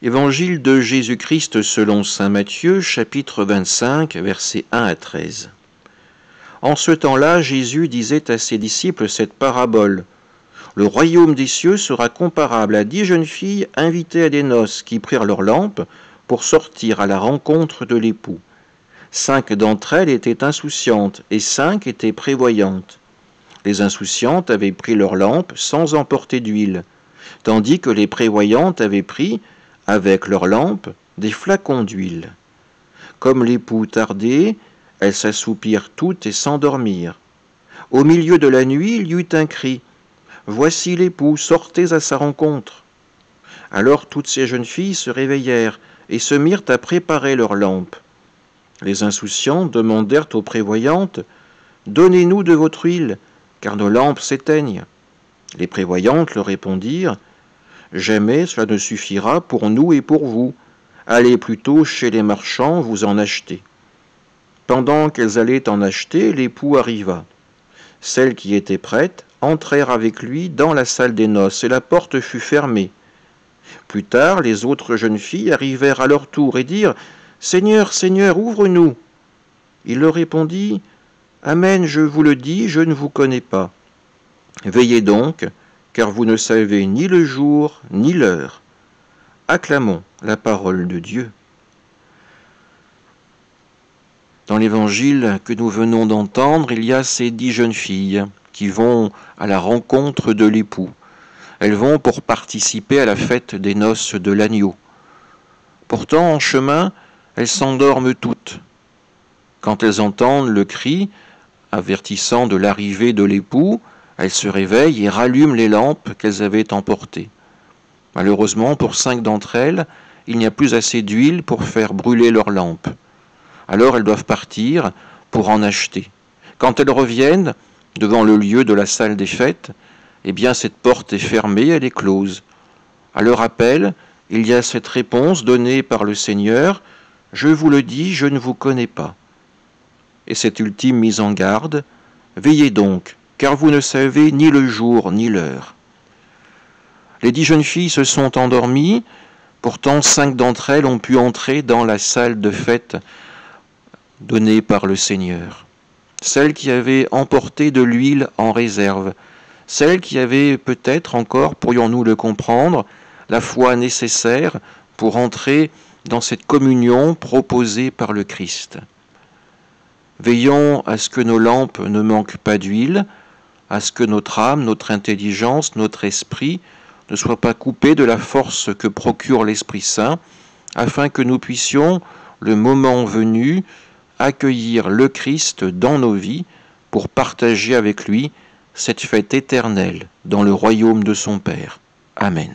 Évangile de Jésus-Christ selon saint Matthieu, chapitre 25, versets 1 à 13. En ce temps-là, Jésus disait à ses disciples cette parabole. Le royaume des cieux sera comparable à 10 jeunes filles invitées à des noces qui prirent leurs lampes pour sortir à la rencontre de l'époux. 5 d'entre elles étaient insouciantes et 5 étaient prévoyantes. Les insouciantes avaient pris leurs lampes sans emporter d'huile, tandis que les prévoyantes avaient pris, avec leurs lampes, des flacons d'huile. Comme l'époux tardait, elles s'assoupirent toutes et s'endormirent. Au milieu de la nuit, il y eut un cri. « Voici l'époux, sortez à sa rencontre !» Alors toutes ces jeunes filles se réveillèrent et se mirent à préparer leurs lampes. Les insouciantes demandèrent aux prévoyantes « Donnez-nous de votre huile, car nos lampes s'éteignent. » Les prévoyantes leur répondirent « Jamais cela ne suffira pour nous et pour vous. Allez plutôt chez les marchands vous en acheter. » Pendant qu'elles allaient en acheter, l'époux arriva. Celles qui étaient prêtes entrèrent avec lui dans la salle des noces et la porte fut fermée. Plus tard, les autres jeunes filles arrivèrent à leur tour et dirent « Seigneur, Seigneur, ouvre-nous !» Il leur répondit « Amen, je vous le dis, je ne vous connais pas. Veillez donc, car vous ne savez ni le jour ni l'heure. » Acclamons la parole de Dieu. Dans l'évangile que nous venons d'entendre, il y a ces 10 jeunes filles qui vont à la rencontre de l'époux. Elles vont pour participer à la fête des noces de l'agneau. Pourtant, en chemin, elles s'endorment toutes. Quand elles entendent le cri avertissant de l'arrivée de l'époux, elles se réveillent et rallument les lampes qu'elles avaient emportées. Malheureusement, pour 5 d'entre elles, il n'y a plus assez d'huile pour faire brûler leurs lampes. Alors elles doivent partir pour en acheter. Quand elles reviennent devant le lieu de la salle des fêtes, eh bien cette porte est fermée, elle est close. À leur appel, il y a cette réponse donnée par le Seigneur, « Je vous le dis, je ne vous connais pas. » Et cette ultime mise en garde, « Veillez donc, car vous ne savez ni le jour ni l'heure. » Les 10 jeunes filles se sont endormies, pourtant 5 d'entre elles ont pu entrer dans la salle de fête donnée par le Seigneur. Celles qui avaient emporté de l'huile en réserve, celles qui avaient peut-être encore, pourrions-nous le comprendre, la foi nécessaire pour entrer dans cette communion proposée par le Christ. Veillons à ce que nos lampes ne manquent pas d'huile, à ce que notre âme, notre intelligence, notre esprit ne soient pas coupés de la force que procure l'Esprit Saint, afin que nous puissions, le moment venu, accueillir le Christ dans nos vies pour partager avec lui cette fête éternelle dans le royaume de son Père. Amen.